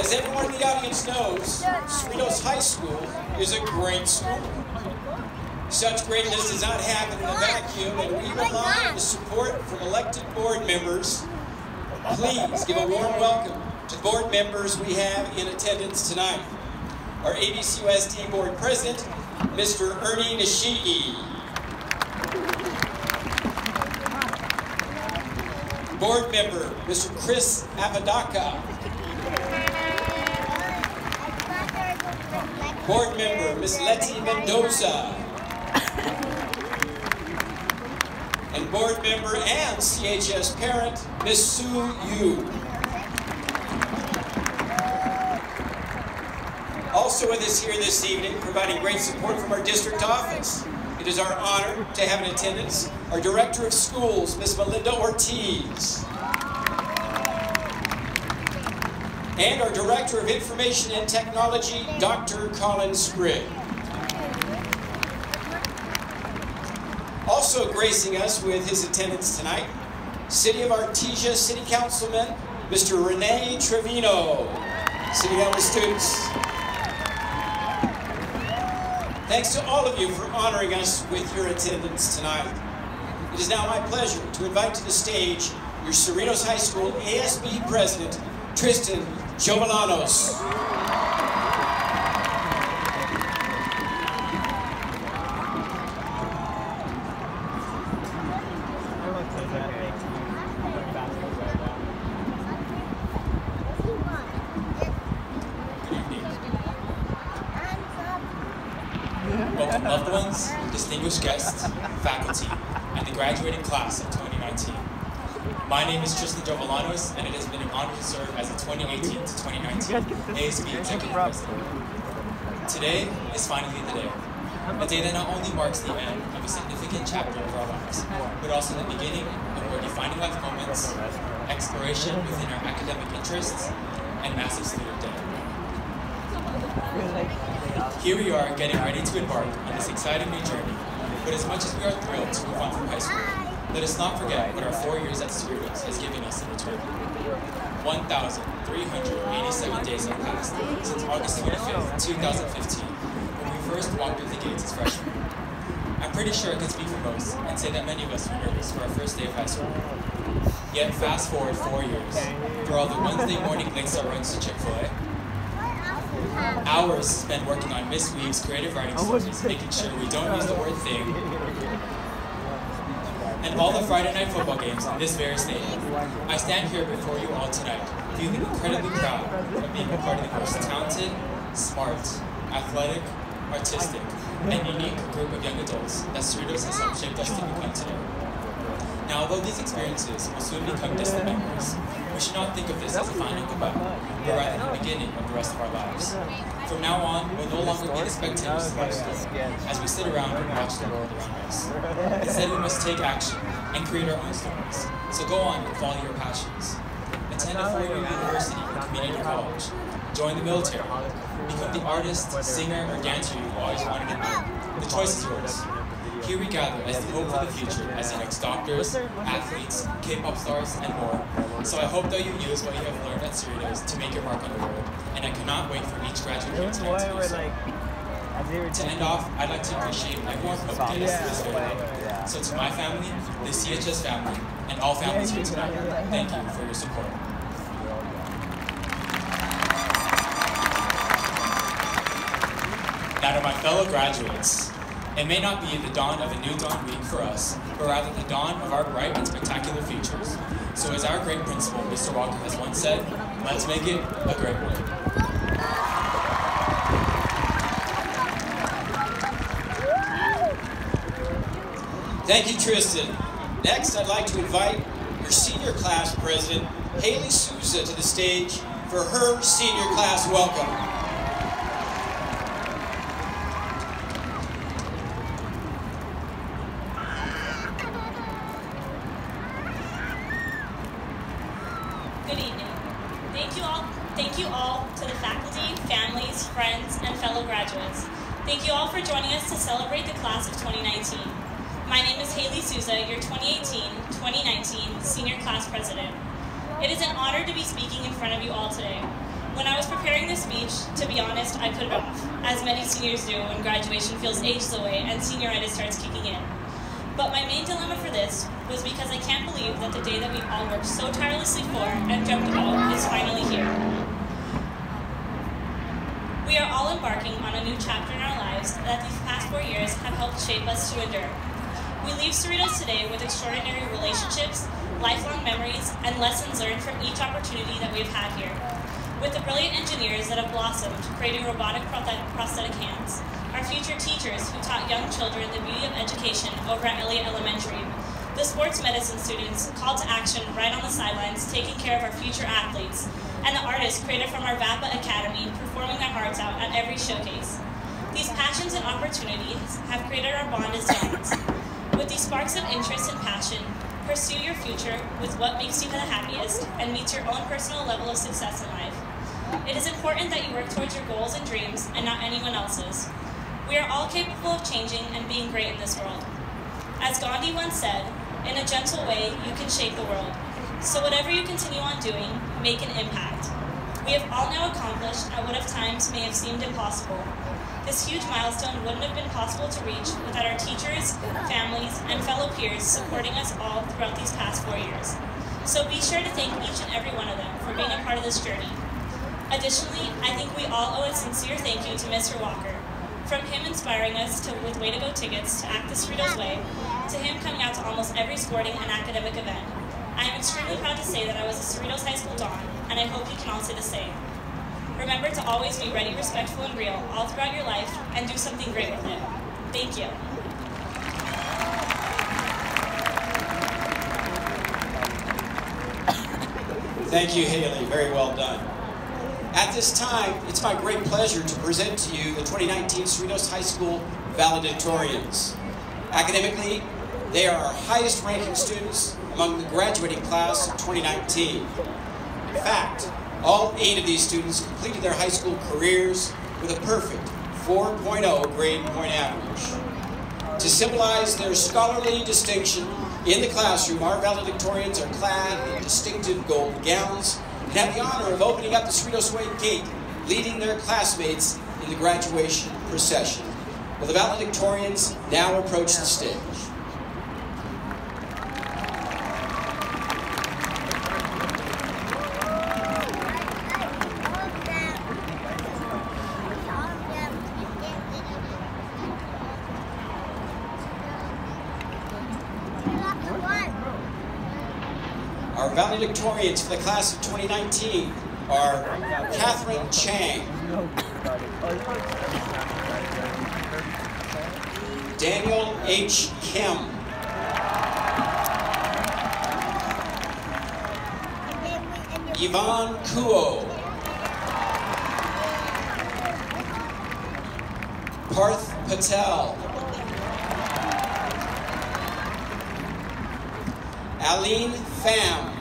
As everyone in the audience knows, Cerritos High School is a great school. Such greatness does not happen in a vacuum, and we rely on the support from elected board members. Please give a warm welcome to the board members we have in attendance tonight. Our ABCUSD Board President, Mr. Ernie Nishii. Board Member, Mr. Chris Apodaca. Board Member, Ms. Letty Mendoza. And Board Member and CHS Parent, Ms. Sue Yu. Also with us here this evening, providing great support from our district office, it is our honor to have in attendance our Director of Schools, Ms. Melinda Ortiz. And our Director of Information and Technology, Dr. Colin Sprigg. Also gracing us with his attendance tonight, City of Artesia City Councilman, Mr. Rene Trevino. City Government students. Thanks to all of you for honoring us with your attendance tonight. It is now my pleasure to invite to the stage your Cerritos High School ASB President, Tristan Jovellanos. Welcome loved ones, distinguished guests, faculty, and the graduating class of 2019. My name is Tristan Jovellanos, and it has been an honor to serve as the 2018 to 2019 ASB Executive President. Today is finally the day. A day that not only marks the end of a significant chapter of our lives, but also the beginning of more defining life moments, exploration within our academic interests, and massive student debt. Here we are getting ready to embark on this exciting new journey, but as much as we are thrilled to move on from high school, let us not forget what our 4 years at Cerritos has given us in return. 1,387 days have passed since August 25th, 2015, when we first walked through the gates as freshmen. I'm pretty sure I can speak for most and say that many of us were nervous for our first day of high school. Yet fast forward 4 years, through all the Wednesday morning late start runs to Chick-fil-A, hours spent working on Miss Weave's creative writing stories, making sure we don't use the word thing, and all the Friday night football games in this very stadium. I stand here before you all tonight, feeling incredibly proud of being a part of the most talented, smart, athletic, artistic, and unique group of young adults that Cerritos has helped shape us to become today. Now, although these experiences will soon become distant memories, we should not think of this as a final goodbye, but rather the beginning of the rest of our lives. From now on, we'll no longer be the spectators of our story, as we sit around and watch the world around us. Instead, we must take action and create our own stories. So go on and follow your passions. Attend a four-year university or community college. Join the military. Become the artist, singer, or dancer you've always wanted to be. The choice is yours. Here we gather as the hope for the future as the next doctors, athletes, K-pop stars, and more. So I hope that you use what you have learned at Cerritos to make your mark on the world, and I cannot wait for each graduate here tonight to do so. To end off, I'd like to appreciate everyone who helped get us to this very day. So to my family, the CHS family, and all families here tonight, thank you for your support. Now to my fellow graduates, it may not be the dawn of a new dawn week for us, but rather the dawn of our bright and spectacular futures. So as our great principal, Mr. Walker, has once said, let's make it a great one. Thank you, Tristan. Next, I'd like to invite your senior class president, Haley Souza, to the stage for her senior class welcome. Good evening. Thank you all to the faculty, families, friends, and fellow graduates. Thank you all for joining us to celebrate the class of 2019. My name is Haley Souza, your 2018-2019 Senior Class President. It is an honor to be speaking in front of you all today. When I was preparing this speech, to be honest, I put it off, as many seniors do when graduation feels ages away and senioritis starts kicking in. But my main dilemma for this was because I can't believe that the day that we all worked so tirelessly for and dreamt about is finally here. We are all embarking on a new chapter in our lives that these past 4 years have helped shape us to endure. We leave Cerritos today with extraordinary relationships, lifelong memories, and lessons learned from each opportunity that we have had here. With the brilliant engineers that have blossomed, creating robotic prosthetic hands, our future teachers who taught young children the beauty of education over at Elliott Elementary, the sports medicine students called to action right on the sidelines, taking care of our future athletes, and the artists created from our VAPA Academy, performing their hearts out at every showcase. These passions and opportunities have created our bond as friends. With these sparks of interest and passion, pursue your future with what makes you the happiest and meets your own personal level of success in life. It is important that you work towards your goals and dreams and not anyone else's. We are all capable of changing and being great in this world. As Gandhi once said, in a gentle way, you can shape the world. So whatever you continue on doing, make an impact. We have all now accomplished at what at times may have seemed impossible. This huge milestone wouldn't have been possible to reach without our teachers, families, and fellow peers supporting us all throughout these past 4 years. So be sure to thank each and every one of them for being a part of this journey. Additionally, I think we all owe a sincere thank you to Mr. Walker. From him inspiring us with Way to Go tickets to act the Cerritos way, to him coming out to almost every sporting and academic event. I am extremely proud to say that I was a Cerritos High School Don, and I hope you can all say the same. Remember to always be ready, respectful, and real all throughout your life, and do something great with it. Thank you. Thank you, Haley. Very well done. At this time, it's my great pleasure to present to you the 2019 Cerritos High School valedictorians. Academically, they are our highest ranking students among the graduating class of 2019. In fact, all 8 of these students completed their high school careers with a perfect 4.0 grade point average. To symbolize their scholarly distinction in the classroom, our valedictorians are clad in distinctive gold gowns and have the honor of opening up the Cerritos Way gate, leading their classmates in the graduation procession. Will the valedictorians now approach the stage? Our valedictorians for the class of 2019 are Catherine Chang, Daniel H. Kim, Yvonne Kuo, Parth Patel, Aline Pham,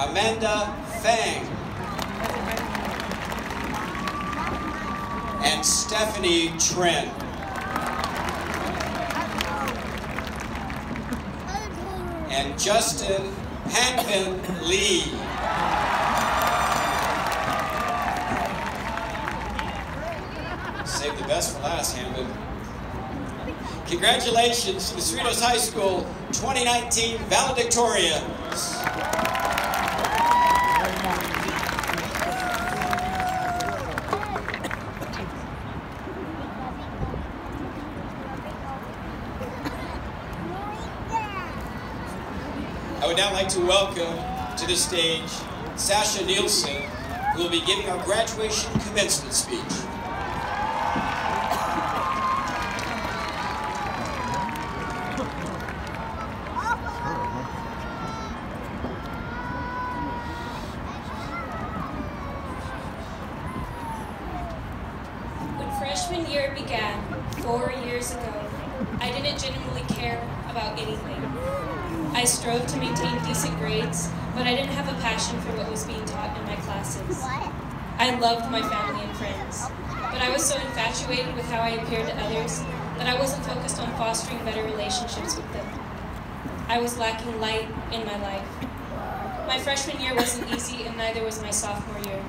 Amanda Fang, and Stephanie Trent. And Justin Hanvin Lee. Save the best for last, Hanvin. Congratulations to the Cerritos High School 2019 valedictorians. I would now like to welcome to the stage Sasha Nielsen, who will be giving our graduation commencement speech. When freshman year began 4 years ago, I didn't genuinely care about anything. I strove to maintain decent grades, but I didn't have a passion for what was being taught in my classes. I loved my family and friends, but I was so infatuated with how I appeared to others that I wasn't focused on fostering better relationships with them. I was lacking light in my life. My freshman year wasn't easy, and neither was my sophomore year.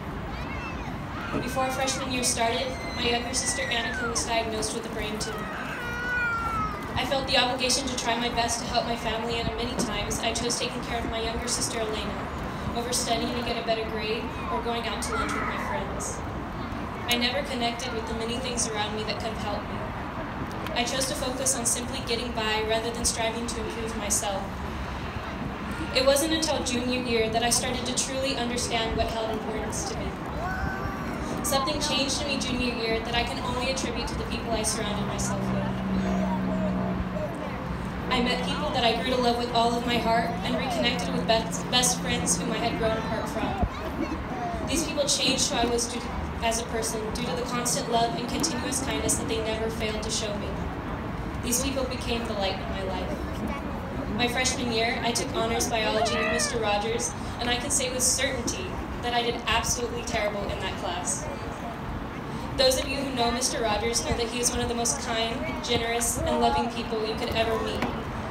Before freshman year started, my younger sister Annika was diagnosed with a brain tumor. I felt the obligation to try my best to help my family, and many times I chose taking care of my younger sister Elena over studying to get a better grade or going out to lunch with my friends. I never connected with the many things around me that could have helped me. I chose to focus on simply getting by rather than striving to improve myself. It wasn't until junior year that I started to truly understand what held importance to me. Something changed in me junior year that I can only attribute to the people I surrounded myself with. I met people that I grew to love with all of my heart and reconnected with best friends whom I had grown apart from. These people changed who I was as a person due to the constant love and continuous kindness that they never failed to show me. These people became the light in my life. My freshman year, I took honors biology with Mr. Rogers, and I can say with certainty that I did absolutely terrible in that class. Those of you who know Mr. Rogers know that he is one of the most kind, generous, and loving people you could ever meet.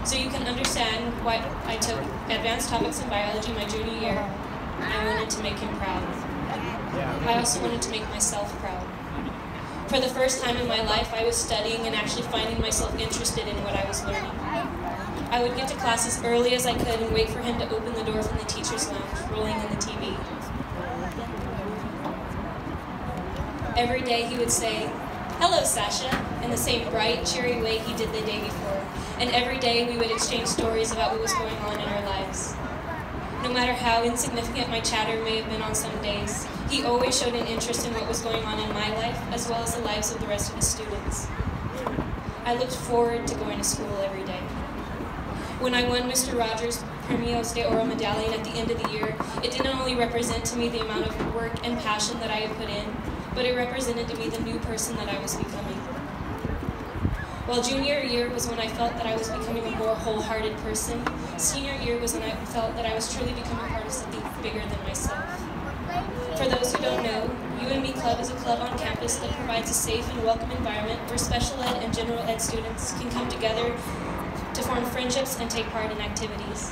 So you can understand why I took advanced topics in biology my junior year. I wanted to make him proud. I also wanted to make myself proud. For the first time in my life, I was studying and actually finding myself interested in what I was learning. I would get to class as early as I could and wait for him to open the door from the teacher's lounge, rolling in the TV. Every day he would say, "Hello, Sasha," in the same bright, cheery way he did the day before. And every day we would exchange stories about what was going on in our lives. No matter how insignificant my chatter may have been on some days, he always showed an interest in what was going on in my life, as well as the lives of the rest of the students. I looked forward to going to school every day. When I won Mr. Rogers' Premios de Oro medallion at the end of the year, it didn't only represent to me the amount of work and passion that I had put in, but it represented to me the new person that I was becoming. While junior year was when I felt that I was becoming a more wholehearted person, senior year was when I felt that I was truly becoming part of something bigger than myself. For those who don't know, U&Me Club is a club on campus that provides a safe and welcome environment where special ed and general ed students can come together to form friendships and take part in activities.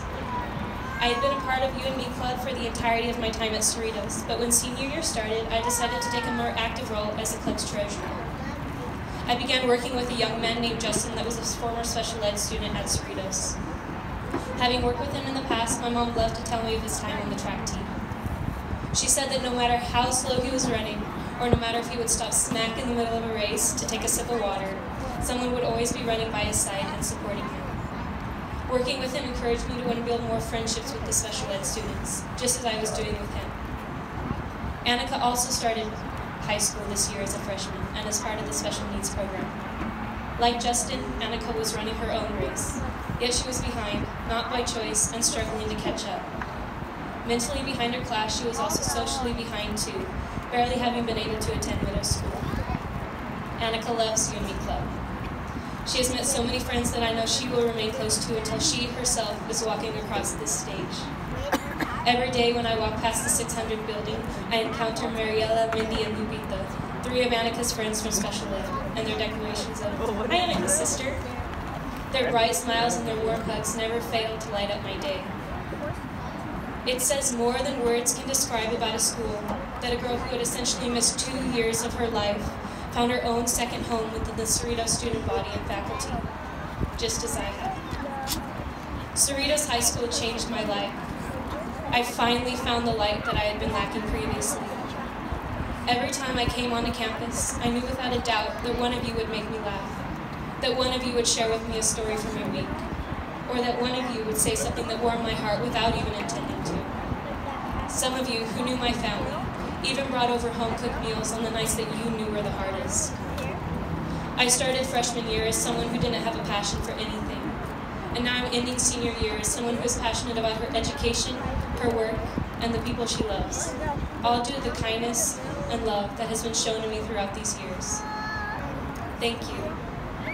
I had been a part of U&Me Club for the entirety of my time at Cerritos, but when senior year started, I decided to take a more active role as the club's treasurer. I began working with a young man named Justin that was a former special ed student at Cerritos. Having worked with him in the past, my mom loved to tell me of his time on the track team. She said that no matter how slow he was running, or no matter if he would stop smack in the middle of a race to take a sip of water, someone would always be running by his side and supporting him. Working with him encouraged me to want to build more friendships with the special ed students, just as I was doing with him. Annika also started high school this year as a freshman and as part of the special needs program. Like Justin, Annika was running her own race, yet she was behind, not by choice, and struggling to catch up. Mentally behind her class, she was also socially behind too, barely having been able to attend middle school. Annika loves U&Me Club. She has met so many friends that I know she will remain close to until she herself is walking across this stage. Every day when I walk past the 600 building, I encounter Mariela, Mindy, and Lupita, three of Annika's friends from special ed, and their declarations of, "Hi, Annika's sister." Their bright smiles and their warm hugs never fail to light up my day. It says more than words can describe about a school that a girl who had essentially missed 2 years of her life found her own second home within the Cerritos student body and faculty, just as I had. Cerritos High School changed my life. I finally found the light that I had been lacking previously. Every time I came onto campus, I knew without a doubt that one of you would make me laugh, that one of you would share with me a story from your week, or that one of you would say something that warmed my heart without even intending to. Some of you who knew my family even brought over home-cooked meals on the nights that you knew were the hardest. I started freshman year as someone who didn't have a passion for anything, and now I'm ending senior year as someone who is passionate about her education, her work, and the people she loves, all due to the kindness and love that has been shown to me throughout these years. Thank you,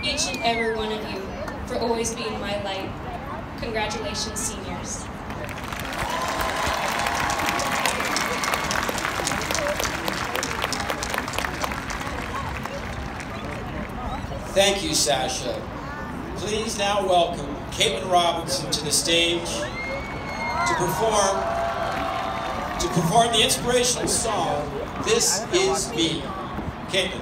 each and every one of you, for always being my light. Congratulations, seniors. Thank you, Sasha. Please now welcome Caitlin Robinson to the stage to perform to perform the inspirational song, This Is Me. Caitlin.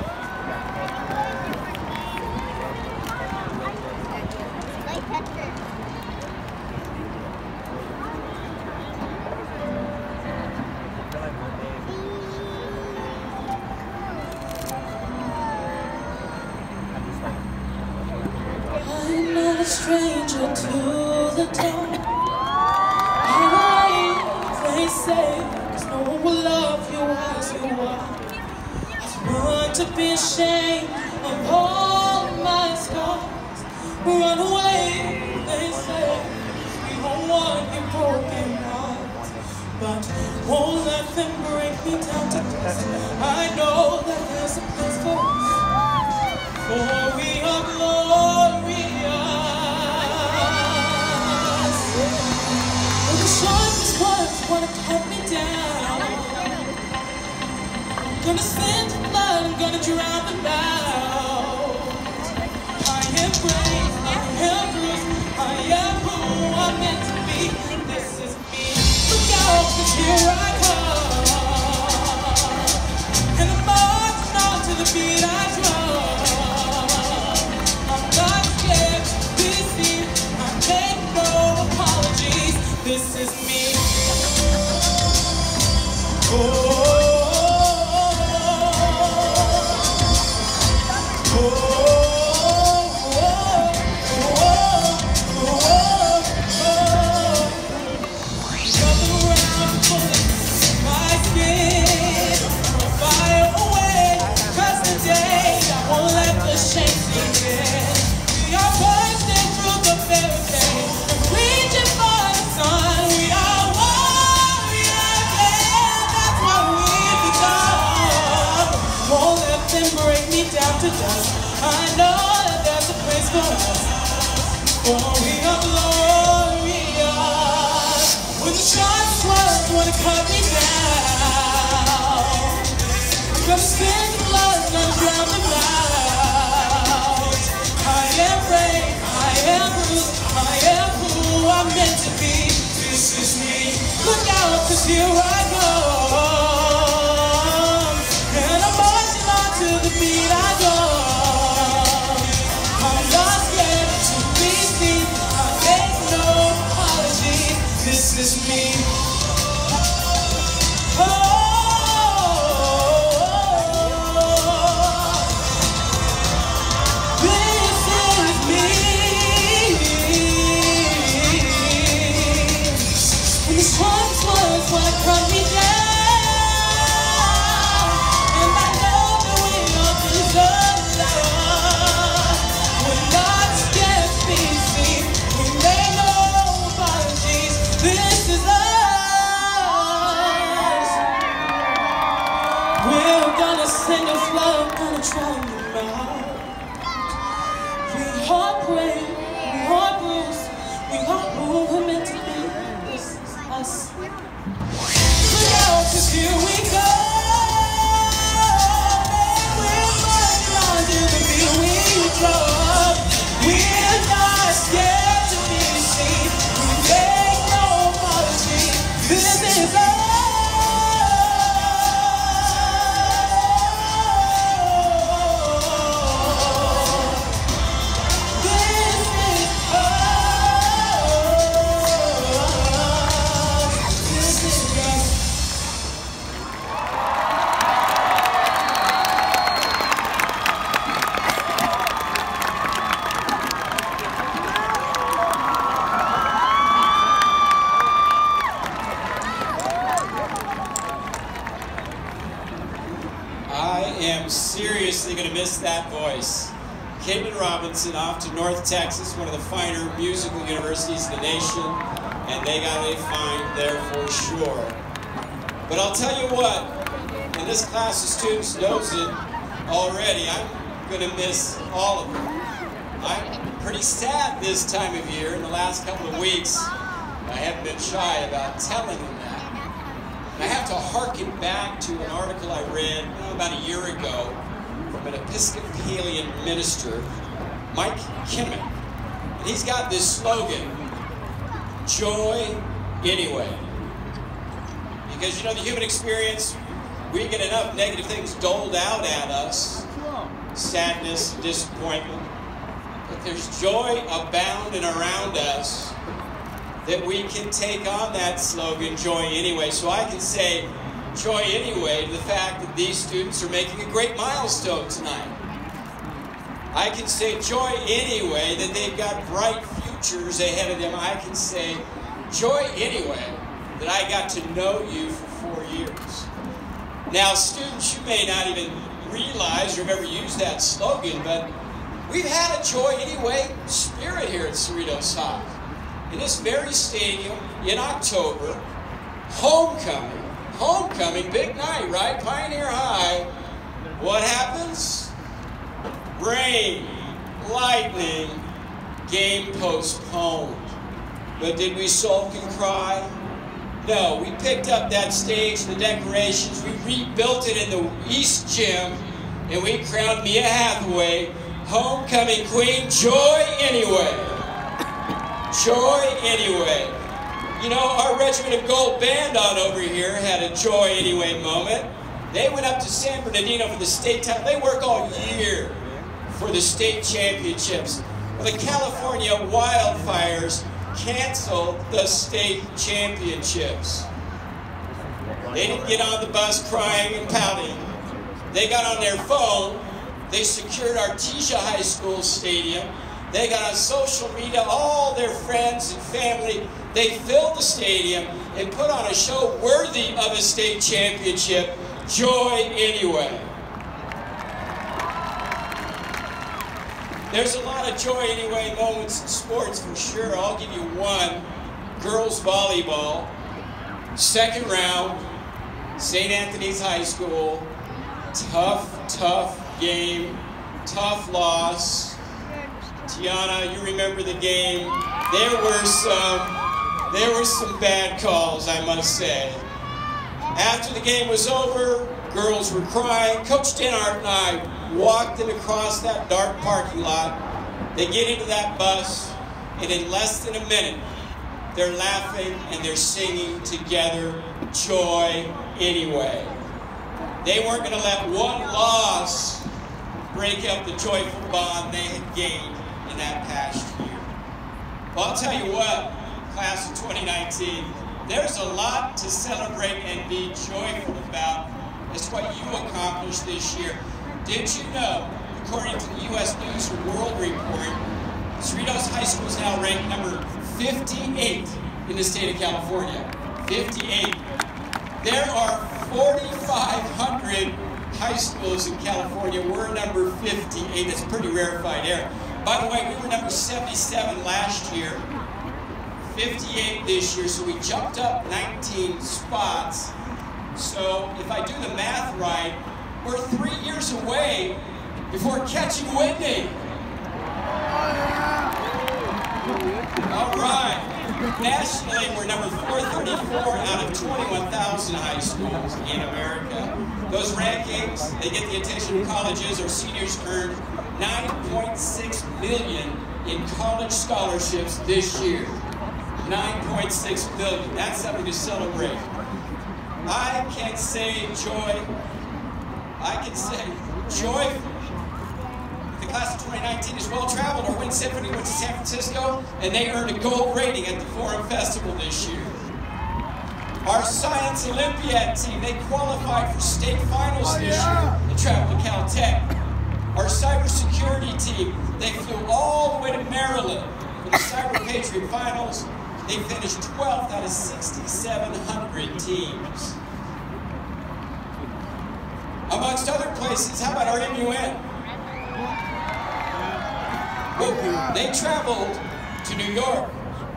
I'm not a stranger to the dark. They say, 'cause no one will love you as you are. I've run to be ashamed of all my scars. Run away, they say, we don't want your broken heart. But won't let them break me down to dust. I know that there's a place for us, for we are glorious. The sharpest words wanna cut me down. I'm gonna send the blood, I'm gonna drown them out. I am brave, I am bruised, I am who I'm meant to be. This is me. Look out, 'cause here I come. And I'm marching on to the beat I drum. I'm not scared to be seen, I make no apologies. This is me. To dust. I know that there's a place for us, for we are glorious. When the sharpest words wanna cut me down, I'm gonna spin the blood, gonna drown them out. I am brave, I am bruised, I am who I'm meant to be. This is me. Look out, 'cause here I come, and I'm marching on to the beat I go. This is me. Oh, this is me. And this one's words wanna cut me down, and I know that we all deserve love. We're not scared to be seen. We make no apologies. This is us. We're gonna send a flood, gonna drown them out. We are brave, we are bruised, we are who we're meant to be. This is us. Look out, 'cause here we go. We're marching on to the beat we drum. We're not scared to be seen. We make no apology. This is us. Seriously gonna miss that voice. Caitlin Robinson off to North Texas, one of the finer musical universities in the nation, and they got a find there for sure. But I'll tell you what, and this class of students knows it already, I'm gonna miss all of them. I'm pretty sad this time of year. In the last couple of weeks, I haven't been shy about telling them that. I have to harken back to an article I read about a year ago from an Episcopalian minister, Mike Kinnaman. And he's got this slogan, joy anyway. Because, you know, the human experience, we get enough negative things doled out at us, sadness, disappointment, but there's joy abounding around us that we can take on that slogan, joy anyway. So I can say joy anyway to the fact that these students are making a great milestone tonight. I can say joy anyway that they've got bright futures ahead of them. I can say joy anyway that I got to know you for 4 years. Now, students, you may not even realize or have ever used that slogan, but we've had a joy anyway spirit here at Cerritos High. In this very stadium in October, homecoming, big night, right? Pioneer High. What happens? Rain, lightning, game postponed. But did we sulk and cry? No, we picked up that stage, the decorations, we rebuilt it in the East Gym, and we crowned Mia Hathaway homecoming queen. Joy anyway. Joy anyway. You know, our Regiment of Gold band on over here had a joy anyway moment. They went up to San Bernardino for the state title. They work all year for the state championships. Well, the California wildfires canceled the state championships. They didn't get on the bus crying and pouting. They got on their phone. They secured Artesia High School stadium. They got on social media, all their friends and family. They filled the stadium and put on a show worthy of a state championship. Joy anyway. There's a lot of joy anyway moments in sports for sure. I'll give you one. Girls volleyball, second round, St. Anthony's High School. Tough game, tough loss. Tiana, you remember the game. There were some bad calls, I must say. After the game was over, girls were crying. Coach Denhart and I walked them across that dark parking lot. They get into that bus, and in less than a minute, they're laughing and they're singing together, joy anyway. They weren't going to let one loss break up the joyful bond they had gained in that past year. Well, I'll tell you what, class of 2019, there's a lot to celebrate and be joyful about. It's what you accomplished this year. Did you know, according to the U.S. News and World Report, Cerritos High School is now ranked number 58 in the state of California. 58. There are 4,500 high schools in California. We're number 58. It's a pretty rarefied air. By the way, we were number 77 last year, 58 this year, so we jumped up 19 spots. So if I do the math right, we're 3 years away before catching Whitney. All right. Nationally, we're number 434 out of 21,000 high schools in America. Those rankings, they get the attention of colleges. Our seniors earned $9.6 million in college scholarships this year. $9.6 million. That's something to celebrate. I can say joy. I can say joy. The class of 2019 is well traveled. Our Wind Symphony went to San Francisco, and they earned a gold rating at the Forum Festival this year. Our Science Olympiad team, they qualified for state finals this year. They traveled to Caltech. Our cybersecurity team, they flew all the way to Maryland for the Cyber Patriot Finals. They finished 12th out of 6,700 teams. Amongst other places, how about our MUN? Well, they traveled to New York,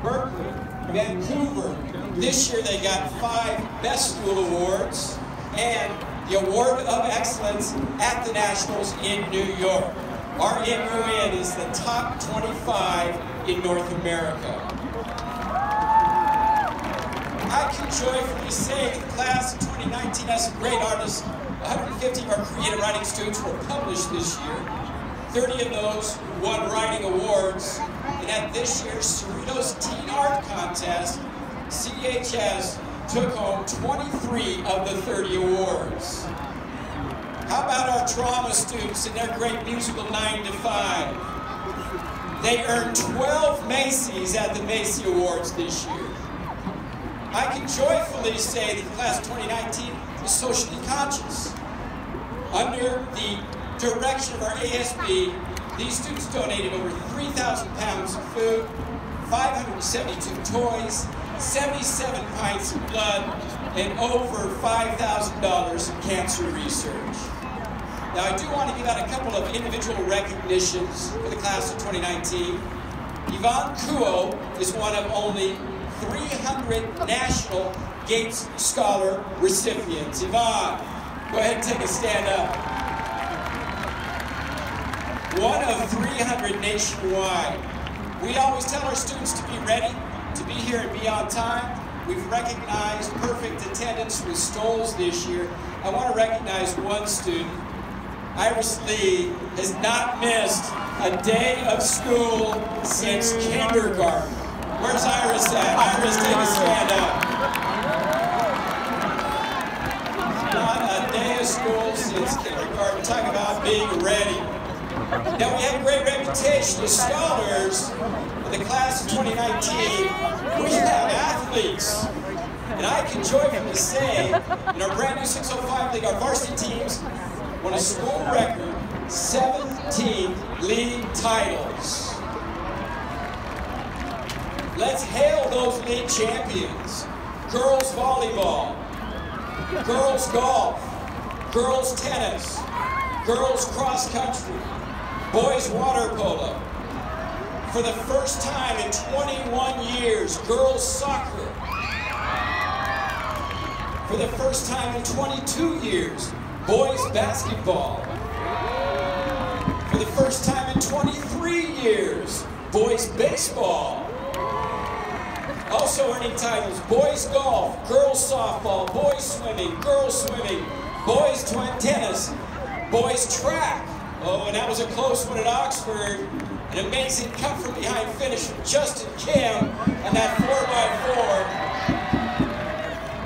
Berkeley, Vancouver. This year they got 5 Best School Awards and the Award of Excellence at the Nationals in New York. Our MUN is the top 25 in North America. I can joyfully say that the class of 2019 has some great artists. 150 of our creative writing students were published this year. 30 of those won writing awards. And at this year's Cerritos Teen Art Contest, CHS took home 23 of the 30 awards. How about our drama students and their great musical 9 to 5? They earned 12 Macy's at the Macy Awards this year. I can joyfully say that the class of 2019 is socially conscious. Under the direction of our ASB, these students donated over 3,000 pounds of food, 572 toys, 77 pints of blood, and over $5,000 in cancer research. Now, I do want to give out a couple of individual recognitions for the class of 2019. Yvonne Kuo is one of only 300 National Gates Scholar recipients. Yvonne, go ahead and take a stand up. One of 300 nationwide. We always tell our students to be ready, to be here and be on time. We've recognized perfect attendance with Stoles this year. I want to recognize one student. Iris Lee has not missed a day of school since kindergarten. Where's Iris at? Iris, take a stand up. Not a day of school since kindergarten. Talk about being ready. Now, we have a great reputation as scholars in the class of 2019. We have athletes. And I can joyfully say, in our brand new 605 league, our varsity teams won a school record 17 league titles. Let's hail those league champions. Girls volleyball, girls golf, girls tennis, girls cross country, boys water polo. For the first time in 21 years, girls soccer. For the first time in 22 years, boys basketball. For the first time in 23 years, boys baseball. Also earning titles, boys golf, girls softball, boys swimming, girls swimming, boys tennis, boys track. Oh, and that was a close one at Oxford. An amazing come from behind finish from Justin Kim on that 4x4.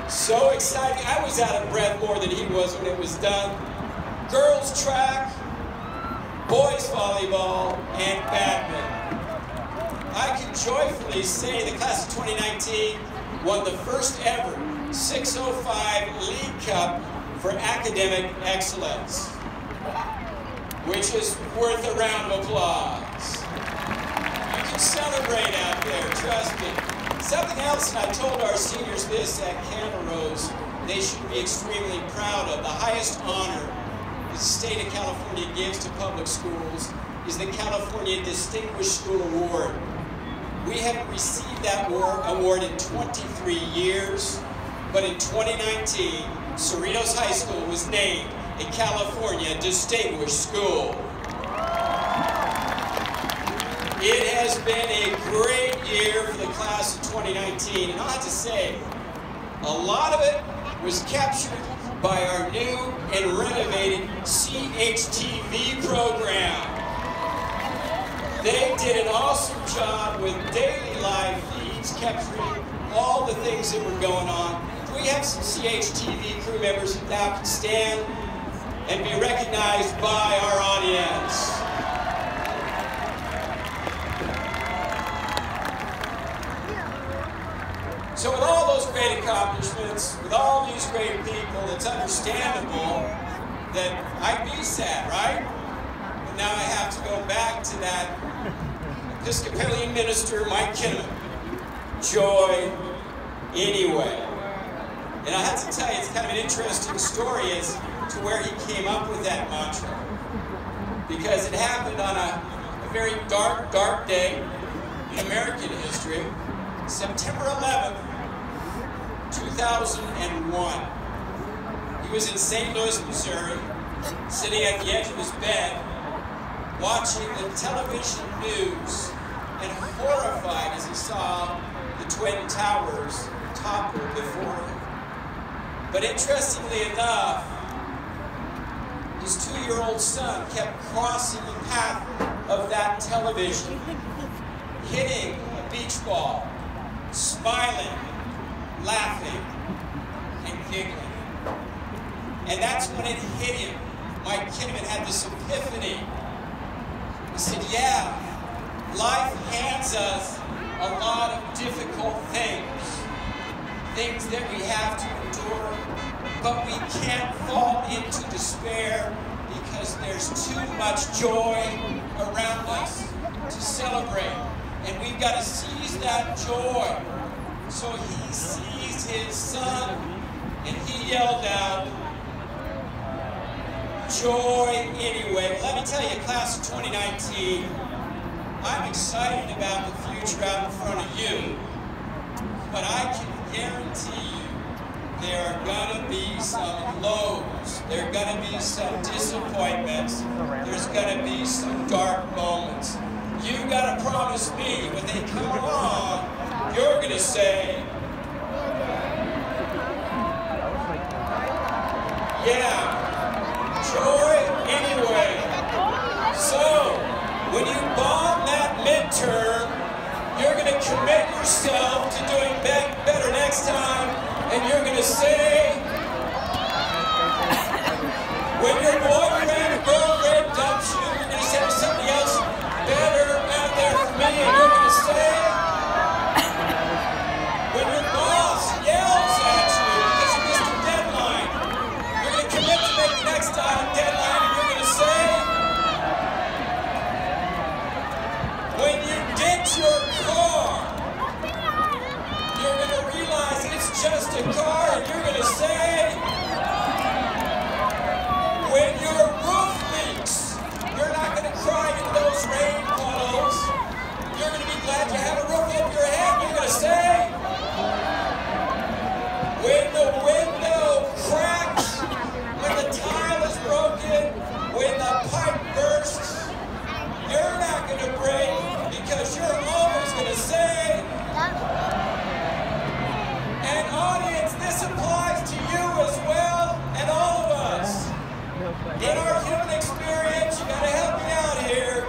So exciting. I was out of breath more than he was when it was done. Girls track, boys volleyball, and badminton. I can joyfully say the class of 2019 won the first ever 605 League Cup for academic excellence, which is worth a round of applause. You can celebrate out there, trust me. Something else, and I told our seniors this at Candle Rose, they should be extremely proud of. The highest honor the state of California gives to public schools is the California Distinguished School Award. We haven't received that award in 23 years, but in 2019, Cerritos High School was named a California Distinguished School. It has been a great year for the class of 2019, and I have to say, a lot of it was captured by our new and renovated CHTV program. They did an awesome job with daily live feeds, capturing all the things that were going on. We have some CHTV crew members that now can stand and be recognized by our audience. So with all those great accomplishments, with all these great people, it's understandable that I'd be sad, right? But now I have to go back to that Episcopalian minister, Mike Kinnaman. Joy anyway. And I have to tell you, it's kind of an interesting story as to where he came up with that mantra. Because it happened on a very dark, dark day in American history, September 11th, 2001. He was in St. Louis, Missouri, sitting at the edge of his bed, watching the television news, and horrified as he saw the Twin Towers topple before him. But interestingly enough, his 2-year-old son kept crossing the path of that television, hitting a beach ball, smiling, laughing and giggling. And that's when it hit him. Mike Kinnaman had this epiphany. He said, yeah, life hands us a lot of difficult things that we have to endure, but we can't fall into despair because there's too much joy around us to celebrate. And we've got to seize that joy. So he seized his son and he yelled out, joy anyway. Well, let me tell you, class of 2019, I'm excited about the future out in front of you, but I can guarantee you there are gonna be some lows, there are gonna be some disappointments, there's gonna be some dark moments. You gotta promise me when they come along, you're gonna say, yeah, joy anyway. So, when you bomb that midterm, you're going to commit yourself to doing better next time, and you're going to say, when your boyfriend or girlfriend dumps you, you're going to say to somebody else, better out there for me, and you're going to say, when your boss yells at you because you missed your deadline, you're going to commit to make the next time deadline, and you're going to say, when you ditch your car, you're going to realize it's just a car, and you're going to say, when your roof leaks, you're not going to cry into those rain puddles. You're going to be glad you have a roof over your head. You're going to say, when the window cracks, when the tile is broken, when the pipe bursts, you're not going to break because you're always going to say, and audience, this applies to you as well, and all of us. In our human experience, you got to help me out here.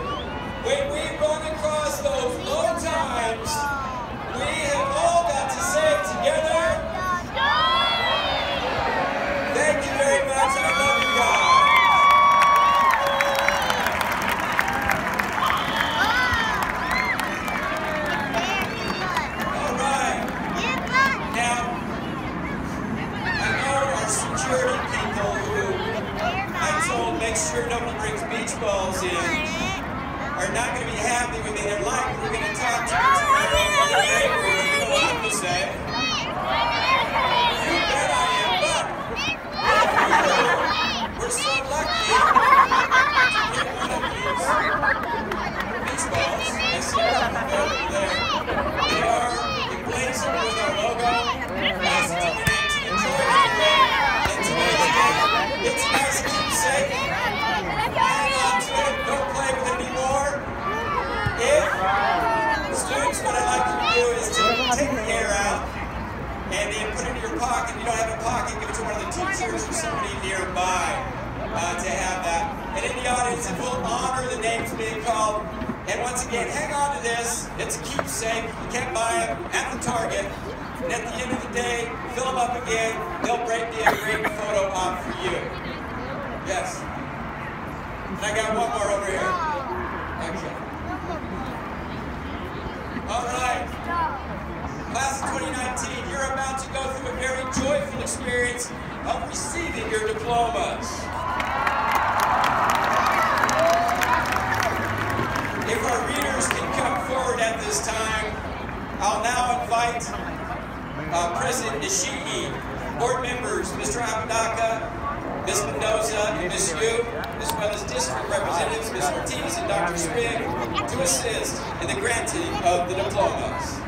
When we run across those low times, we have all got to say it together. Thank you very much. I love you guys. All right. Now, I know our security people who I told make sure nobody brings beach balls in are not going to be happy with me. They're likely we're going to talk to them tomorrow. You know what I'm going to say? You bet I am, but we're so lucky to get one of these beach balls. I see them over there. They are emblazoned with our logo. Class of 2019, enjoy anyway. And today's day, it's a nice keepsake. Hang on to it. Don't play with it anymore. If students, what I'd like you to do is to take the air out and then put it in your pocket. If you don't have a pocket, give it to one of the teachers or somebody nearby to have that. And in the audience, if we'll honor the names being called. And once again, hang on to this. It's a keepsake. You can't buy them at the Target. And at the end of the day, fill them up again. They'll be a great photo op for you. Yes. And I got one more over here. Okay. All right. Class of 2019, you're about to go through a very joyful experience of receiving your diplomas. If our readers can come forward at this time, I'll now invite President Ishii, board members, Mr. Apodaca, Ms. Mendoza, and Ms. Yu, as well as district representatives, Ms. Ortiz and Dr. Sprigg, to assist in the granting of the diplomas.